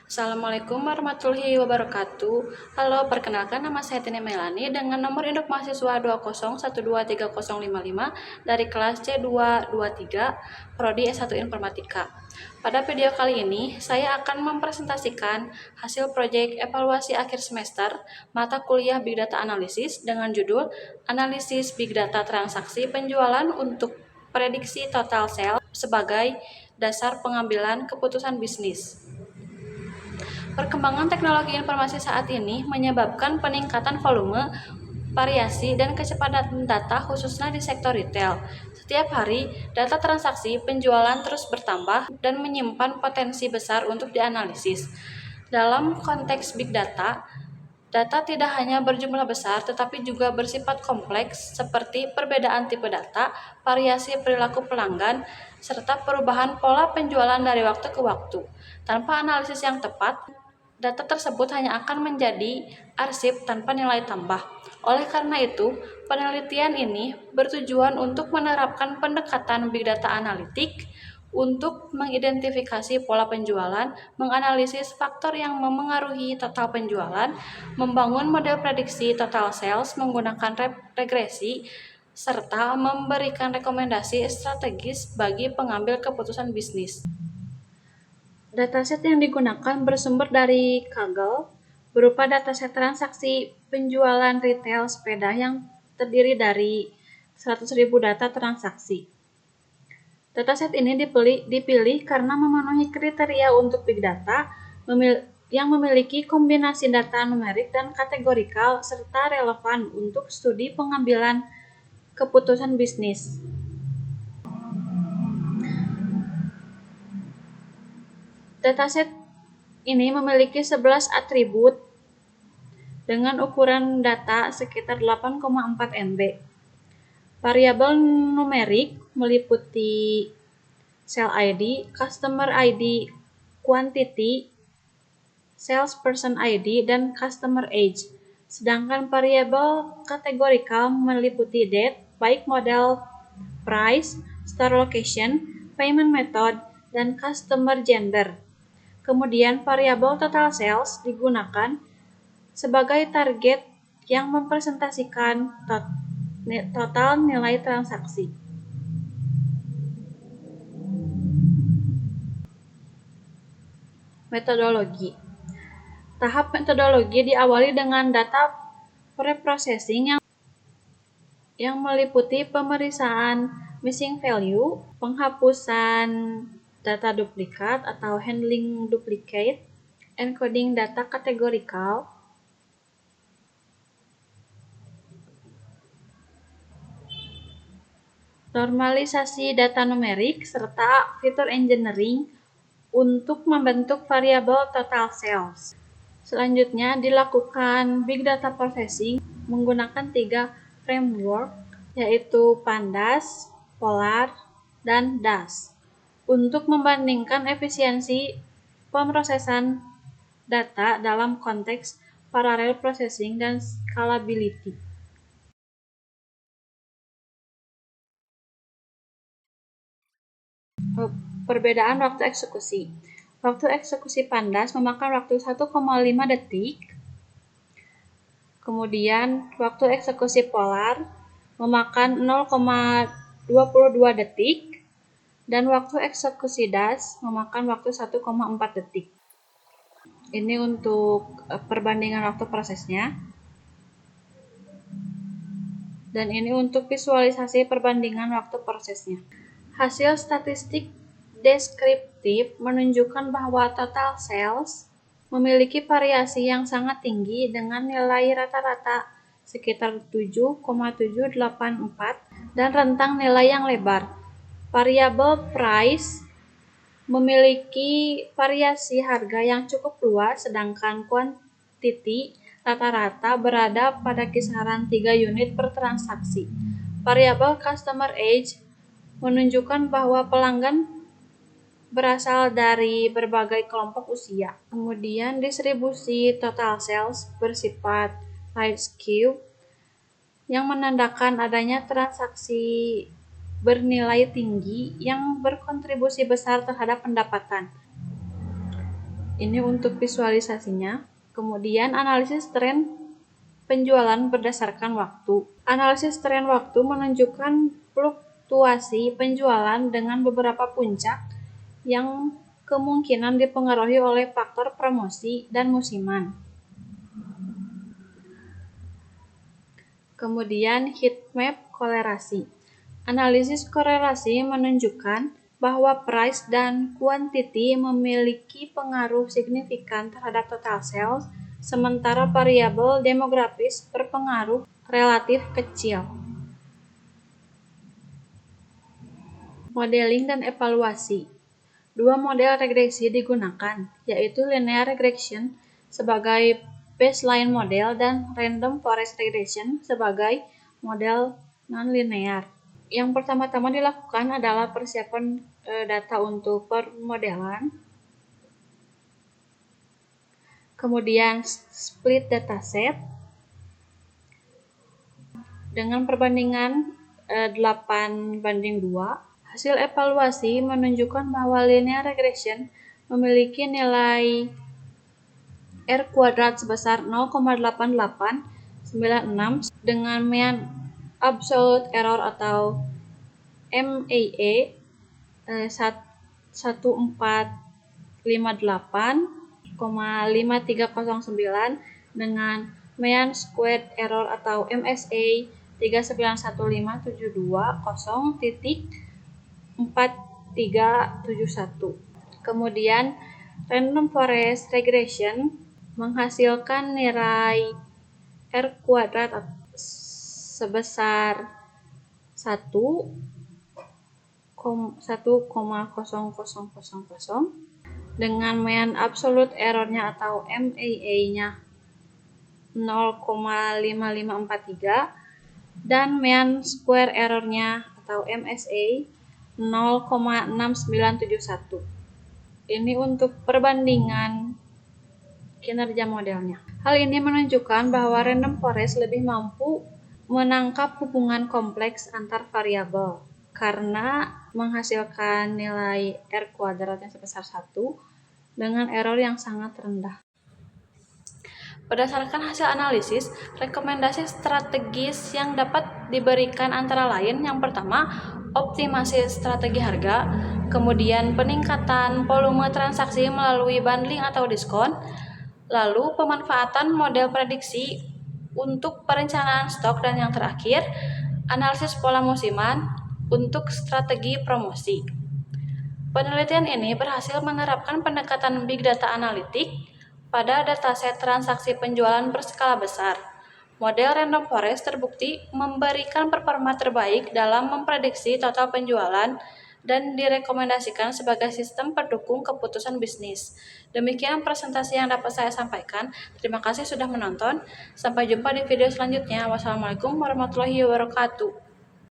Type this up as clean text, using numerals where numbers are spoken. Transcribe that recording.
Assalamualaikum warahmatullahi wabarakatuh. Halo, perkenalkan nama saya Tini Melani dengan nomor induk mahasiswa 201230055 dari kelas C223 Prodi S1 Informatika. Pada video kali ini, saya akan mempresentasikan hasil proyek evaluasi akhir semester mata kuliah Big Data Analysis dengan judul Analisis Big Data Transaksi Penjualan untuk Prediksi Total Sales sebagai dasar pengambilan keputusan bisnis. Perkembangan teknologi informasi saat ini menyebabkan peningkatan volume, variasi, dan kecepatan data khususnya di sektor retail. Setiap hari, data transaksi penjualan terus bertambah dan menyimpan potensi besar untuk dianalisis. Dalam konteks big data, data tidak hanya berjumlah besar tetapi juga bersifat kompleks seperti perbedaan tipe data, variasi perilaku pelanggan, serta perubahan pola penjualan dari waktu ke waktu. Tanpa analisis yang tepat, data tersebut hanya akan menjadi arsip tanpa nilai tambah. Oleh karena itu, penelitian ini bertujuan untuk menerapkan pendekatan big data analitik untuk mengidentifikasi pola penjualan, menganalisis faktor yang memengaruhi total penjualan, membangun model prediksi total sales menggunakan regresi, serta memberikan rekomendasi strategis bagi pengambil keputusan bisnis. Dataset yang digunakan bersumber dari Kaggle, berupa dataset transaksi penjualan retail sepeda yang terdiri dari 100.000 data transaksi. Dataset ini dipilih karena memenuhi kriteria untuk big data yang memiliki kombinasi data numerik dan kategorikal serta relevan untuk studi pengambilan keputusan bisnis. Dataset ini memiliki 11 atribut dengan ukuran data sekitar 8,4 MB. Variabel numerik meliputi sell ID, customer ID, quantity, salesperson ID, dan customer age. Sedangkan variabel kategorikal meliputi date, baik model, price, store location, payment method, dan customer gender. Kemudian variabel total sales digunakan sebagai target yang mempresentasikan total nilai transaksi. Metodologi. Tahap metodologi diawali dengan data preprocessing yang meliputi pemeriksaan missing value, penghapusan data duplikat atau handling duplicate, encoding data kategorikal, normalisasi data numerik, serta fitur engineering untuk membentuk variabel total sales. Selanjutnya dilakukan big data processing menggunakan 3 framework, yaitu Pandas, Polar, dan DAS, untuk membandingkan efisiensi pemrosesan data dalam konteks parallel processing dan scalability. Perbedaan waktu eksekusi. Waktu eksekusi Pandas memakan waktu 1,5 detik. Kemudian waktu eksekusi Polar memakan 0,22 detik. Dan waktu eksekusi DAS memakan waktu 1,4 detik. Ini untuk perbandingan waktu prosesnya. Dan ini untuk visualisasi perbandingan waktu prosesnya. Hasil statistik deskriptif menunjukkan bahwa total sales memiliki variasi yang sangat tinggi dengan nilai rata-rata sekitar 7,784 dan rentang nilai yang lebar. Variabel price memiliki variasi harga yang cukup luas, sedangkan quantity rata-rata berada pada kisaran 3 unit per transaksi. Variabel customer age menunjukkan bahwa pelanggan berasal dari berbagai kelompok usia. Kemudian distribusi total sales bersifat light skew yang menandakan adanya transaksi bernilai tinggi yang berkontribusi besar terhadap pendapatan. Ini untuk visualisasinya. Kemudian analisis tren penjualan berdasarkan waktu. Analisis tren waktu menunjukkan fluktuasi penjualan dengan beberapa puncak yang kemungkinan dipengaruhi oleh faktor promosi dan musiman. Kemudian heat map korelasi. Analisis korelasi menunjukkan bahwa price dan quantity memiliki pengaruh signifikan terhadap total sales, sementara variabel demografis berpengaruh relatif kecil. Modeling dan evaluasi. Dua model regresi digunakan, yaitu linear regression sebagai baseline model dan random forest regression sebagai model non-linear. Yang pertama-tama dilakukan adalah persiapan data untuk permodelan, kemudian split dataset dengan perbandingan 8:2. Hasil evaluasi menunjukkan bahwa linear regression memiliki nilai R kuadrat sebesar 0,8896 dengan mean absolute error atau MAE 1458,5309 dengan mean squared error atau MSA 39150.4371. Kemudian random forest regression menghasilkan nilai R kuadrat sebesar 1,0000 dengan mean absolute error-nya atau MAE-nya 0,5543 dan mean square error-nya atau MSA 0,6971. Ini untuk perbandingan kinerja modelnya. Hal ini menunjukkan bahwa random forest lebih mampu menangkap hubungan kompleks antar variabel karena menghasilkan nilai R kuadrat yang sebesar 1 dengan error yang sangat rendah. Berdasarkan hasil analisis, rekomendasi strategis yang dapat diberikan antara lain yang pertama, optimasi strategi harga, kemudian peningkatan volume transaksi melalui bundling atau diskon, lalu pemanfaatan model prediksi untuk perencanaan stok, dan yang terakhir, analisis pola musiman untuk strategi promosi. Penelitian ini berhasil menerapkan pendekatan big data analitik pada dataset transaksi penjualan berskala besar. Model random forest terbukti memberikan performa terbaik dalam memprediksi total penjualan dan direkomendasikan sebagai sistem pendukung keputusan bisnis. Demikian presentasi yang dapat saya sampaikan. Terima kasih sudah menonton. Sampai jumpa di video selanjutnya. Wassalamualaikum warahmatullahi wabarakatuh.